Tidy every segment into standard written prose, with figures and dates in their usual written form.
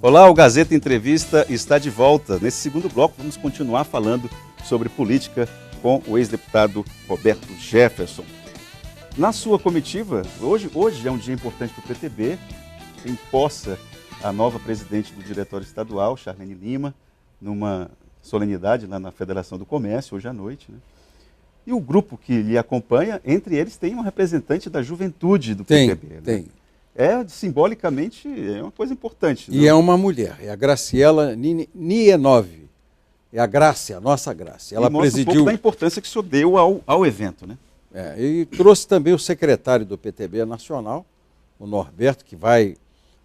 Olá, o Gazeta Entrevista está de volta. Nesse segundo bloco, vamos continuar falando sobre política com o ex-deputado Roberto Jefferson. Na sua comitiva, hoje é um dia importante para o PTB, empossa a nova presidente do Diretório Estadual, Charlene Lima, numa solenidade lá na Federação do Comércio, hoje à noite, né? E o grupo que lhe acompanha, entre eles, tem uma representante da juventude do PTB. Né? Tem. Simbolicamente, é uma coisa importante. E é uma mulher, é a Graciela Nienov. É a Grácia, a nossa Grácia. Ela mostra presidiu... um pouco da importância que o senhor deu ao evento, né? E trouxe também o secretário do PTB Nacional, o Norberto, que vai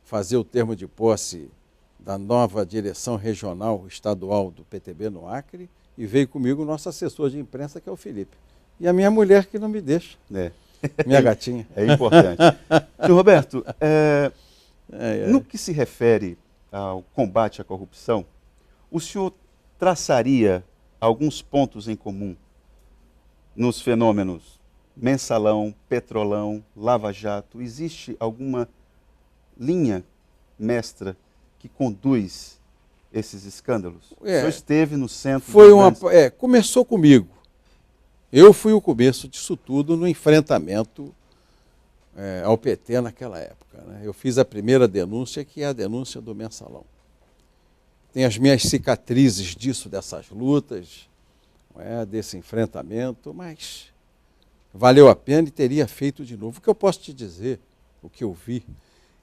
fazer o termo de posse da nova direção regional estadual do PTB no Acre, e veio comigo o nosso assessor de imprensa, que é o Felipe. E a minha mulher, que não me deixa. Minha gatinha. É importante. Senhor Roberto, no que se refere ao combate à corrupção, o senhor traçaria alguns pontos em comum nos fenômenos Mensalão, Petrolão, Lava Jato? Existe alguma linha mestra que conduz esses escândalos? O senhor esteve no centro... Começou comigo. Eu fui o começo disso tudo no enfrentamento ao PT naquela época, né? Eu fiz a primeira denúncia, que é a denúncia do Mensalão. Tem as minhas cicatrizes disso, dessas lutas, desse enfrentamento, mas valeu a pena e teria feito de novo. O que eu posso te dizer, o que eu vi,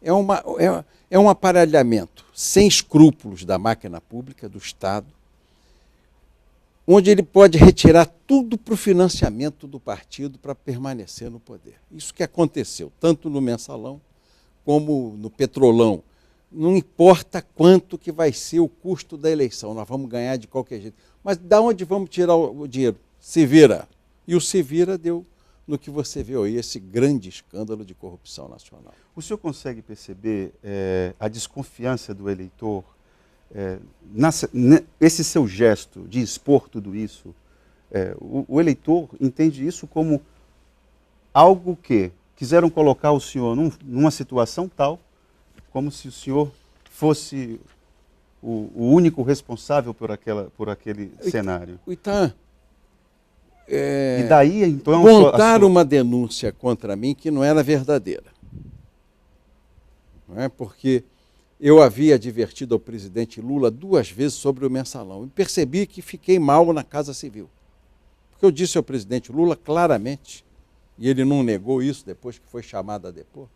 é um aparelhamento sem escrúpulos da máquina pública, do Estado, onde ele pode retirar tudo para o financiamento do partido para permanecer no poder. Isso que aconteceu, tanto no Mensalão como no Petrolão. Não importa quanto que vai ser o custo da eleição, nós vamos ganhar de qualquer jeito. Mas de onde vamos tirar o dinheiro? Se vira. E o se vira deu no que você viu aí, esse grande escândalo de corrupção nacional. O senhor consegue perceber a desconfiança do eleitor? Esse seu gesto de expor tudo isso, o eleitor entende isso como algo que quiseram colocar o senhor numa situação tal, como se o senhor fosse o único responsável por aquele cenário. Itan, e daí, então, montaram uma denúncia contra mim que não era verdadeira. Não é? Porque eu havia advertido ao presidente Lula 2 vezes sobre o Mensalão e percebi que fiquei mal na Casa Civil. Porque eu disse ao presidente Lula claramente, e ele não negou isso depois que foi chamado a depor: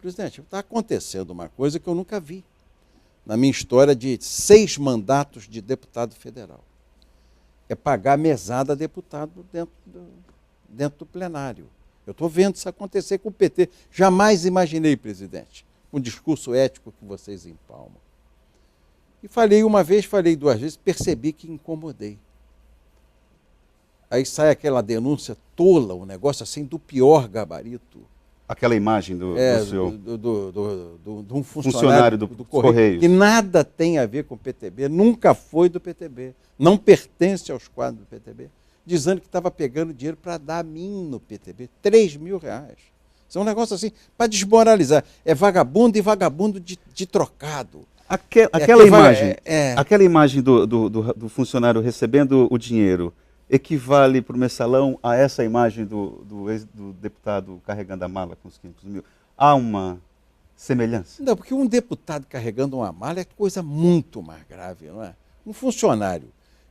presidente, está acontecendo uma coisa que eu nunca vi na minha história de 6 mandatos de deputado federal. É pagar mesada a deputado dentro do plenário. Eu estou vendo isso acontecer com o PT. Jamais imaginei, presidente, um discurso ético que vocês empalmam. E falei uma vez, falei 2 vezes, percebi que incomodei. Aí sai aquela denúncia tola, um negócio assim do pior gabarito. Aquela imagem do seu... de um funcionário do Correio, que nada tem a ver com o PTB, nunca foi do PTB, não pertence aos quadros do PTB, dizendo que estava pegando dinheiro para dar a mim no PTB, R$3.000. Isso é um negócio assim, para desmoralizar. É vagabundo e vagabundo de trocado. Aquela imagem do funcionário recebendo o dinheiro equivale para o Mensalão a essa imagem do deputado carregando a mala com os 500 mil? Há uma semelhança? Não, porque um deputado carregando uma mala é coisa muito mais grave, não é? Um funcionário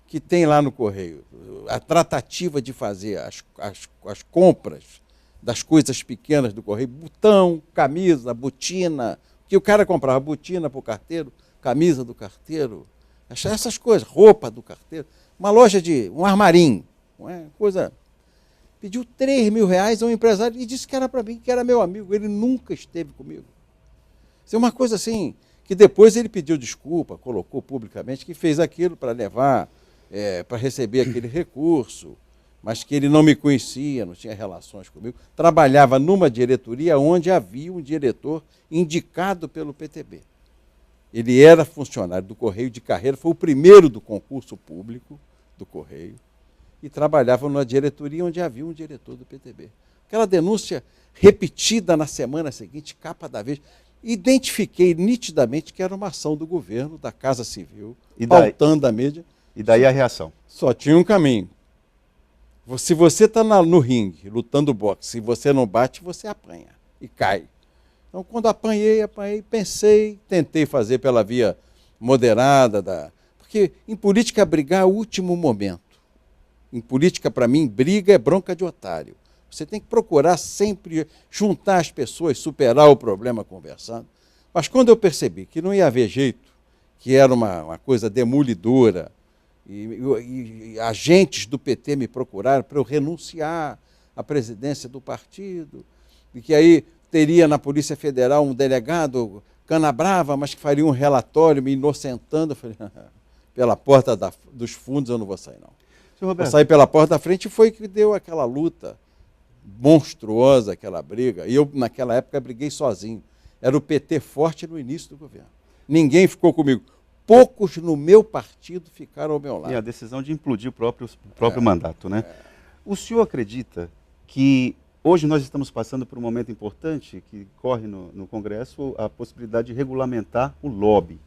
que tem lá no Correio a tratativa de fazer as compras das coisas pequenas do Correio, botão, camisa, botina, que o cara comprava botina para o carteiro, camisa do carteiro, essas coisas, roupa do carteiro. Uma loja um armarim, coisa... Pediu R$3.000 a um empresário e disse que era para mim, que era meu amigo. Ele nunca esteve comigo. Isso é uma coisa assim, que depois ele pediu desculpa, colocou publicamente que fez aquilo para levar, para receber aquele recurso, mas que ele não me conhecia, não tinha relações comigo. Trabalhava numa diretoria onde havia um diretor indicado pelo PTB. Ele era funcionário do Correio de carreira, foi o primeiro do concurso público do Correio, e trabalhava numa diretoria onde havia um diretor do PTB. Aquela denúncia repetida na semana seguinte, capa da Veja, identifiquei nitidamente que era uma ação do governo, da Casa Civil, E daí? pautando a mídia. E daí a reação? Só tinha um caminho. Se você está no ringue, lutando boxe, se você não bate, você apanha e cai. Então, quando apanhei, pensei, tentei fazer pela via moderada, porque em política brigar é o último momento. Em política, para mim, briga é bronca de otário. Você tem que procurar sempre juntar as pessoas, superar o problema conversando. Mas quando eu percebi que não ia haver jeito, que era uma coisa demolidora, e agentes do PT me procuraram para eu renunciar à presidência do partido, e que aí teria na Polícia Federal um delegado canabrava, mas que faria um relatório me inocentando. Eu falei, pela porta dos fundos eu não vou sair, não. Vou sair pela porta da frente, e foi que deu aquela luta monstruosa, aquela briga. E eu, naquela época, briguei sozinho. Era o PT forte no início do governo. Ninguém ficou comigo. Poucos no meu partido ficaram ao meu lado. E a decisão de implodir o próprio mandato, né? O senhor acredita que hoje nós estamos passando por um momento importante que corre no Congresso a possibilidade de regulamentar o lobby?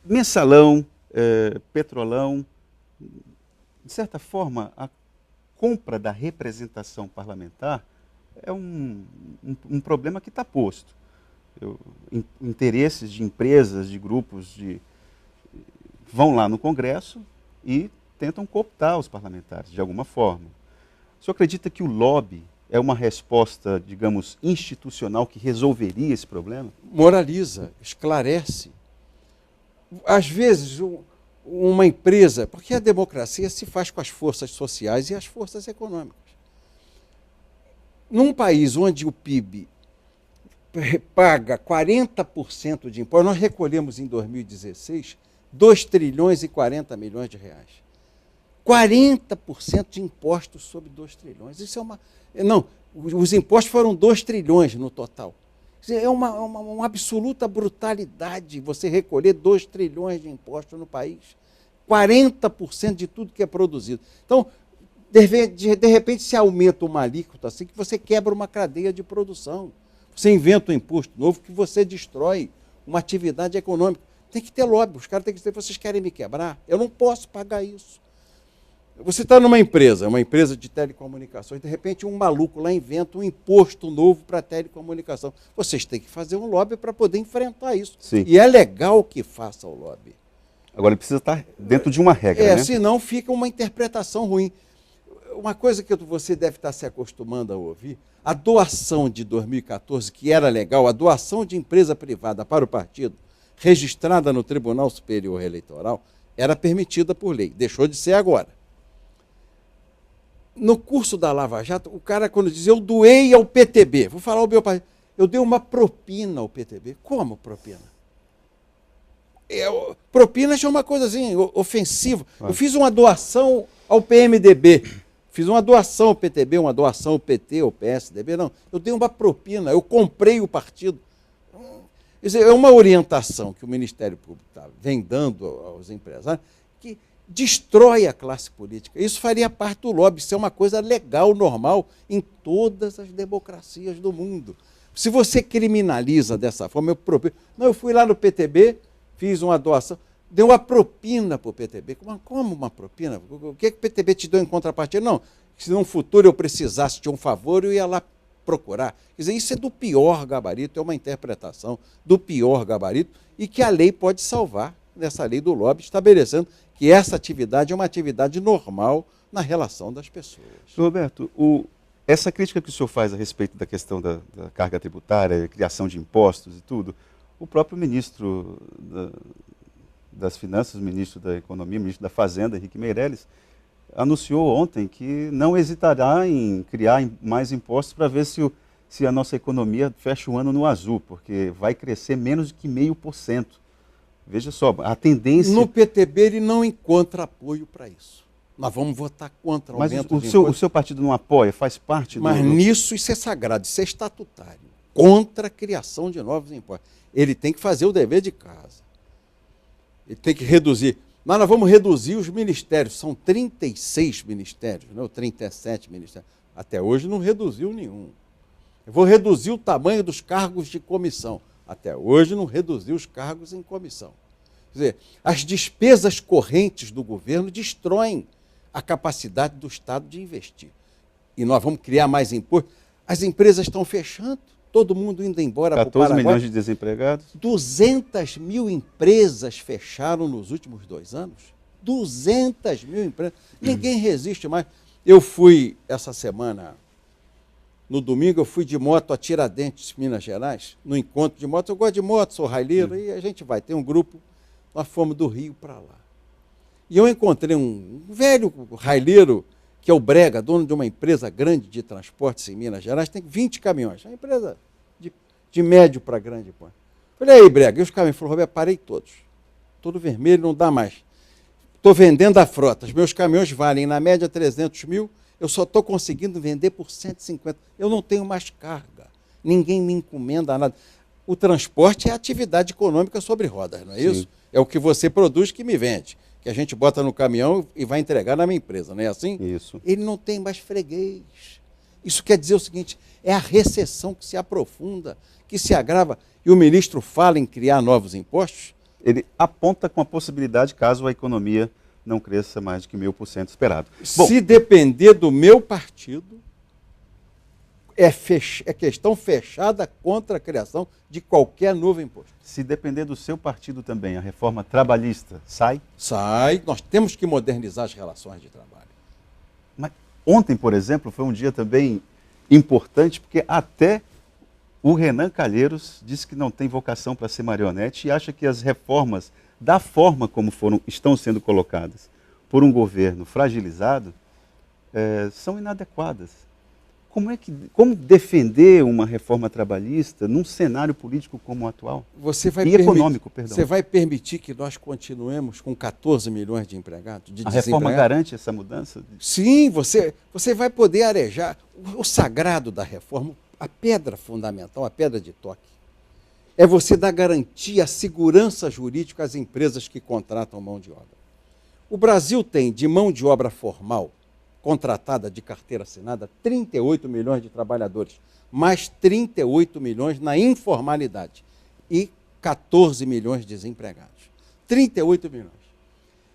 Mensalão, petrolão, de certa forma, a compra da representação parlamentar é um problema que está posto. Interesses de empresas, de grupos, vão lá no Congresso e tentam cooptar os parlamentares, de alguma forma. O senhor acredita que o lobby é uma resposta, digamos, institucional que resolveria esse problema? Moraliza, esclarece. Às vezes, uma empresa, porque a democracia se faz com as forças sociais e as forças econômicas. Num país onde o PIB paga 40% de impostos, nós recolhemos em 2016 2 trilhões e 40 milhões de reais. 40% de impostos sobre 2 trilhões. Isso é uma... Não, os impostos foram 2 trilhões no total. É uma absoluta brutalidade você recolher 2 trilhões de impostos no país. 40% de tudo que é produzido. Então, de repente, se aumenta uma alíquota assim, que você quebra uma cadeia de produção. Você inventa um imposto novo que você destrói uma atividade econômica. Tem que ter lobby. Os caras têm que dizer, vocês querem me quebrar? Eu não posso pagar isso. Você está numa empresa de telecomunicações, de repente um maluco lá inventa um imposto novo para a telecomunicação. Vocês têm que fazer um lobby para poder enfrentar isso. Sim. E é legal que faça o lobby. Agora, ele precisa estar dentro de uma regra, né? Senão fica uma interpretação ruim. Uma coisa que você deve estar se acostumando a ouvir, a doação de 2014, que era legal, a doação de empresa privada para o partido, registrada no Tribunal Superior Eleitoral, era permitida por lei. Deixou de ser agora. No curso da Lava Jato, o cara, quando diz, eu doei ao PTB, vou falar ao meu pai, eu dei uma propina ao PTB. Como propina? Propina é uma coisa assim, ofensiva. Eu fiz uma doação ao PMDB, fiz uma doação ao PTB, uma doação ao PT, ao PSDB, não. Eu dei uma propina, eu comprei o partido. Quer dizer, é uma orientação que o Ministério Público vem dando aos empresários que destrói a classe política. Isso faria parte do lobby, isso é uma coisa legal, normal, em todas as democracias do mundo. Se você criminaliza dessa forma, eu fui lá no PTB, fiz uma doação, deu uma propina para o PTB. Como uma propina? O que o PTB te deu em contrapartida? Não, se no futuro eu precisasse de um favor, eu ia lá procurar. Quer dizer, isso é do pior gabarito, é uma interpretação do pior gabarito e que a lei pode salvar nessa lei do lobby, estabelecendo que essa atividade é uma atividade normal na relação das pessoas. Roberto, essa crítica que o senhor faz a respeito da questão da carga tributária, criação de impostos e tudo, o próprio ministro das Finanças, o ministro da Economia, o ministro da Fazenda, Henrique Meirelles, anunciou ontem que não hesitará em criar mais impostos para ver se a nossa economia fecha o ano no azul, porque vai crescer menos de que 0,5%. Veja só, a tendência... No PTB ele não encontra apoio para isso. Nós vamos votar contra o aumento Mas o seu partido não apoia, faz parte Mas nisso isso é sagrado, isso é estatutário. Contra a criação de novos impostos. Ele tem que fazer o dever de casa. Ele tem que reduzir. Mas nós vamos reduzir os ministérios. São 36 ministérios, ou 37 ministérios. Até hoje não reduziu nenhum. Eu vou reduzir o tamanho dos cargos de comissão. Até hoje não reduziu os cargos em comissão. Quer dizer, as despesas correntes do governo destroem a capacidade do Estado de investir. E nós vamos criar mais imposto. As empresas estão fechando, todo mundo indo embora para o Paraguai. 14 milhões de desempregados. 200 mil empresas fecharam nos últimos 2 anos. 200 mil empresas. Ninguém resiste mais. Eu fui, essa semana, no domingo, eu fui de moto a Tiradentes, Minas Gerais, no encontro de moto. Eu gosto de moto, sou raileiro, e a gente vai. Tem um grupo, nós fomos do Rio para lá. E eu encontrei um velho raileiro, que é o Brega, dono de uma empresa grande de transportes em Minas Gerais, tem 20 caminhões. É uma empresa de médio para grande porte. Falei, aí, Brega, e os caminhões? Falou, Roberto, parei todos. Todo vermelho, não dá mais. Estou vendendo a frota. Os meus caminhões valem, na média, 300 mil. Eu só estou conseguindo vender por 150. Eu não tenho mais carga. Ninguém me encomenda nada. O transporte é atividade econômica sobre rodas, não é isso? É o que você produz que me vende. Que a gente bota no caminhão e vai entregar na minha empresa, não é assim? Isso. Ele não tem mais freguês. Isso quer dizer o seguinte, é a recessão que se aprofunda, que se agrava. E o ministro fala em criar novos impostos. Ele aponta com a possibilidade, caso a economia não cresça mais de que 1000% esperado. Bom, se depender do meu partido, é questão fechada contra a criação de qualquer novo imposto. se depender do seu partido também, a reforma trabalhista sai? Sai, nós temos que modernizar as relações de trabalho. Mas ontem, por exemplo, foi um dia também importante, porque até o Renan Calheiros disse que não tem vocação para ser marionete e acha que as reformas, da forma como estão sendo colocadas por um governo fragilizado, são inadequadas. Como defender uma reforma trabalhista num cenário político como o atual? Econômico, perdão. Você vai permitir que nós continuemos com 14 milhões de empregados, de desempregados? A reforma garante essa mudança? Sim, você vai poder arejar. O sagrado da reforma, a pedra fundamental, a pedra de toque, é você dar garantia, segurança jurídica às empresas que contratam mão de obra. O Brasil tem, de mão de obra formal, contratada de carteira assinada, 38 milhões de trabalhadores, mais 38 milhões na informalidade e 14 milhões de desempregados. 38 milhões.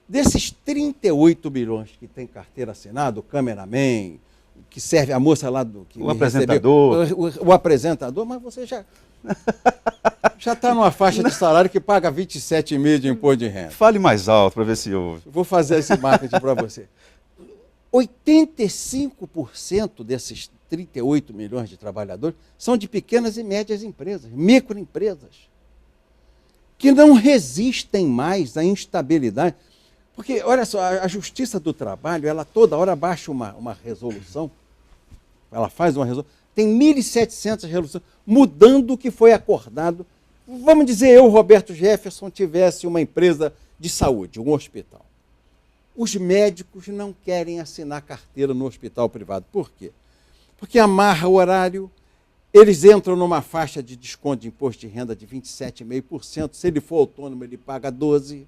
Desses 38 milhões que tem carteira assinada, o cameraman, que serve a moça lá do... Que o apresentador. O apresentador, mas você já está numa faixa de salário que paga 27,5% de imposto de renda. Fale mais alto para ver se ouve. Vou fazer esse marketing para você. 85% desses 38 milhões de trabalhadores são de pequenas e médias empresas, microempresas, que não resistem mais à instabilidade. Porque, olha só, a Justiça do Trabalho, ela toda hora baixa uma resolução, ela faz uma resolução, tem 1.700 resoluções, mudando o que foi acordado. Vamos dizer, eu, Roberto Jefferson, tivesse uma empresa de saúde, um hospital. Os médicos não querem assinar carteira no hospital privado. Por quê? Porque amarra o horário, eles entram numa faixa de desconto de imposto de renda de 27,5%, se ele for autônomo, ele paga 12%.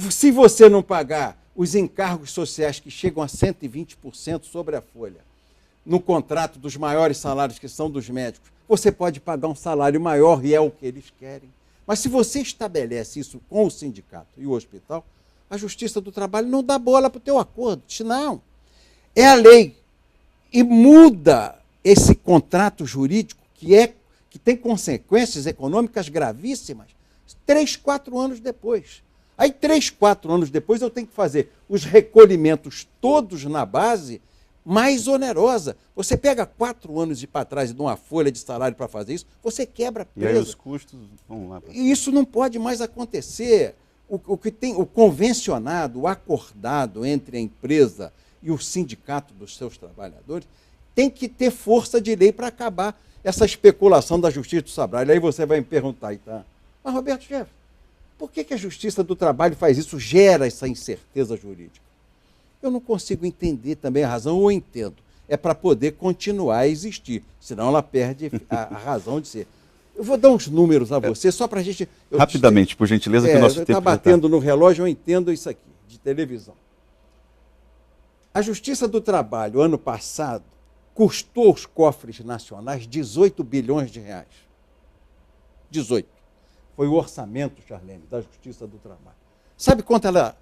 Se você não pagar os encargos sociais que chegam a 120% sobre a folha, no contrato dos maiores salários que são dos médicos, você pode pagar um salário maior e é o que eles querem. Mas se você estabelece isso com o sindicato e o hospital, a Justiça do Trabalho não dá bola para o teu acordo. Diz, não, é a lei. E muda esse contrato jurídico que tem consequências econômicas gravíssimas 3, 4 anos depois. Aí 3, 4 anos depois eu tenho que fazer os recolhimentos todos na base mais onerosa. Você pega 4 anos para trás de uma folha de salário para fazer isso, você quebra a presa. E aí os custos vão lá. E isso não pode mais acontecer. O convencionado, o acordado entre a empresa e o sindicato dos seus trabalhadores tem que ter força de lei para acabar essa especulação da Justiça do Trabalho. Aí você vai me perguntar, tá? Mas, Roberto Jefferson, por que a Justiça do Trabalho faz isso, gera essa incerteza jurídica? Eu não consigo entender também a razão, ou entendo. É para poder continuar a existir, senão ela perde a razão de ser. Eu vou dar uns números a você, só para a gente... Rapidamente, por gentileza, que o nosso tempo está batendo no relógio, eu entendo isso aqui, de televisão. A Justiça do Trabalho, ano passado, custou aos cofres nacionais 18 bilhões de reais. 18. Foi o orçamento, Charlene, da Justiça do Trabalho. Sabe quanto ela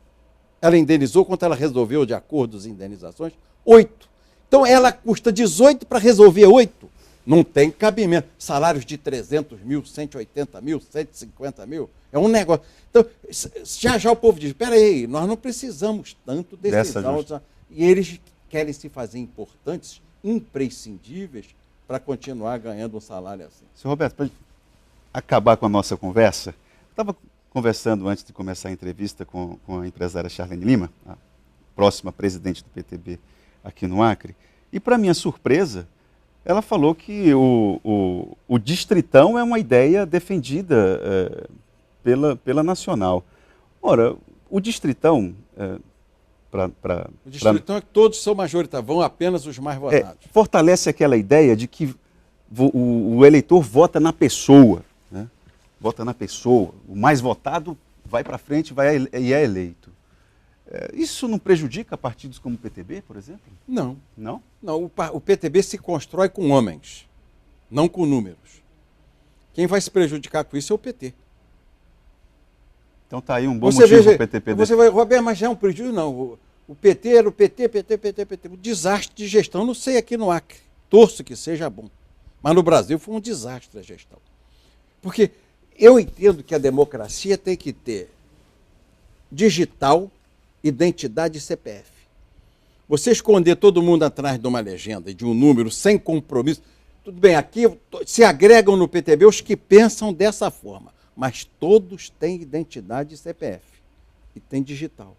indenizou, quanto ela resolveu de acordos e indenizações? 8. Então ela custa 18 para resolver 8. Não tem cabimento. Salários de 300 mil, 180 mil, 150 mil. É um negócio. Então, já o povo diz, espera aí, nós não precisamos tanto desses autos. E eles querem se fazer importantes, imprescindíveis, para continuar ganhando um salário assim. Senhor Roberto, para acabar com a nossa conversa, estava conversando antes de começar a entrevista com a empresária Charlene Lima, a próxima presidente do PTB aqui no Acre, e para minha surpresa, ela falou que o distritão é uma ideia defendida pela Nacional. Ora, o distritão... O distritão é que todos são majoritários, vão apenas os mais votados. Fortalece aquela ideia de que o eleitor vota na pessoa, né? Vota na pessoa. O mais votado vai para frente e é eleito. Isso não prejudica partidos como o PTB, por exemplo? Não. Não? Não, o PTB se constrói com homens, não com números. Quem vai se prejudicar com isso é o PT. Então está aí um bom motivo para o PTB. Você vai, Roberto, mas já é um prejuízo? Não. O PT era o PT. Um desastre de gestão, não sei aqui no Acre. Torço que seja bom. Mas no Brasil foi um desastre a gestão. Porque eu entendo que a democracia tem que ter digital, identidade e CPF. Você esconder todo mundo atrás de uma legenda e de um número sem compromisso. Tudo bem, aqui se agregam no PTB os que pensam dessa forma, mas todos têm identidade e CPF e tem digital.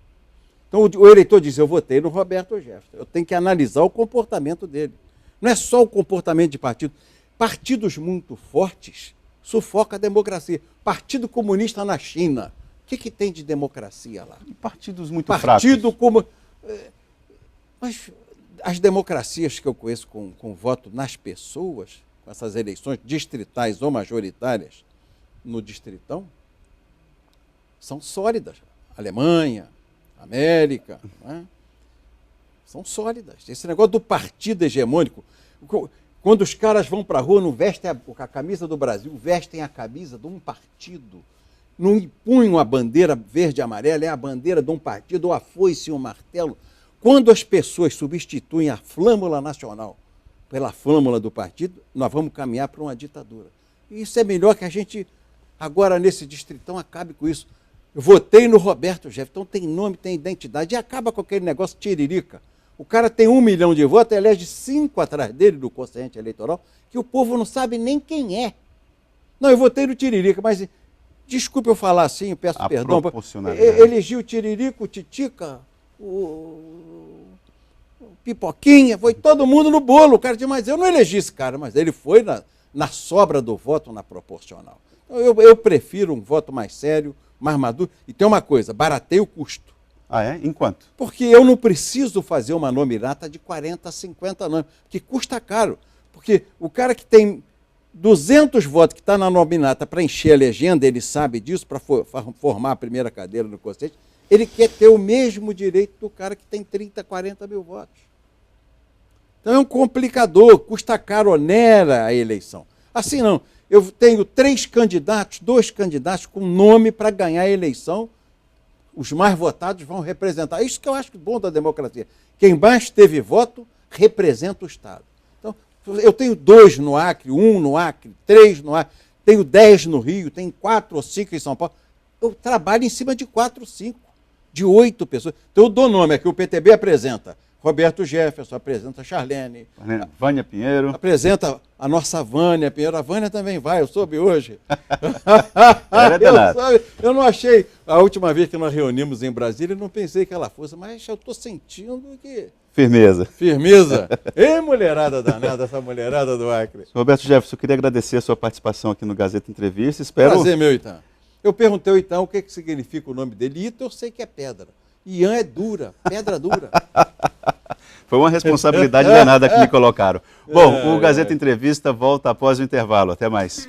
Então o eleitor diz, eu votei no Roberto Jefferson, eu tenho que analisar o comportamento dele. Não é só o comportamento de partido. Partidos muito fortes sufocam a democracia. Partido Comunista na China, o que tem de democracia lá? E partidos muito fracos. Mas as democracias que eu conheço com voto nas pessoas, com essas eleições distritais ou majoritárias no distritão, são sólidas. Alemanha, América, né? São sólidas. Esse negócio do partido hegemônico, quando os caras vão para a rua, não vestem a camisa do Brasil, vestem a camisa de um partido. Não impunham a bandeira verde e amarela, é a bandeira de um partido, ou a foice e o martelo. Quando as pessoas substituem a flâmula nacional pela flâmula do partido, nós vamos caminhar para uma ditadura. E isso é melhor que a gente, agora nesse distritão, acabe com isso. Eu votei no Roberto Jefferson, então tem nome, tem identidade, e acaba com aquele negócio tiririca. O cara tem 1 milhão de votos, elege 5 atrás dele do quociente eleitoral, que o povo não sabe nem quem é. Não, eu votei no tiririca, mas desculpe eu falar assim, eu peço perdão. Elegi o tiririca, o titica, o Pipoquinha, foi todo mundo no bolo. O cara disse, mas eu não elegi esse cara, mas ele foi na sobra do voto na proporcional. Então, eu prefiro um voto mais sério, mais maduro. E tem uma coisa, barateia o custo. Ah, é? Em quanto? Porque eu não preciso fazer uma nominata de 40, 50 nomes, porque custa caro. Porque o cara que tem 200 votos que está na nominata para encher a legenda, ele sabe disso, para formar a primeira cadeira no quociente, ele quer ter o mesmo direito do cara que tem 30, 40 mil votos. Então é um complicador, custa caro, onera a eleição. Assim não, eu tenho 3 candidatos, 2 candidatos com nome para ganhar a eleição, os mais votados vão representar. Isso que eu acho bom da democracia. Quem mais teve voto representa o Estado. Então, eu tenho 2 no Acre, 1 no Acre, 3 no Acre, tenho 10 no Rio, tenho 4 ou 5 em São Paulo. Eu trabalho em cima de 4 ou 5, de 8 pessoas. Então eu dou nome aqui, o PTB apresenta Roberto Jefferson, apresenta Charlene. Vânia Pinheiro. Apresenta a nossa Vânia Pinheiro. A Vânia também vai, eu soube hoje. Eu não achei, a última vez que nós reunimos em Brasília, eu não pensei que ela fosse, mas eu estou sentindo que... Firmeza. Firmeza. Ei, mulherada danada, essa mulherada do Acre. Roberto Jefferson, eu queria agradecer a sua participação aqui no Gazeta Entrevista. Espero... Prazer meu, Itan. Eu perguntei ao Itan o que significa o nome dele. Ita eu sei que é pedra. Ian é dura, pedra dura. Foi uma responsabilidade danada que me colocaram. Bom, o Gazeta Entrevista volta após o intervalo. Até mais.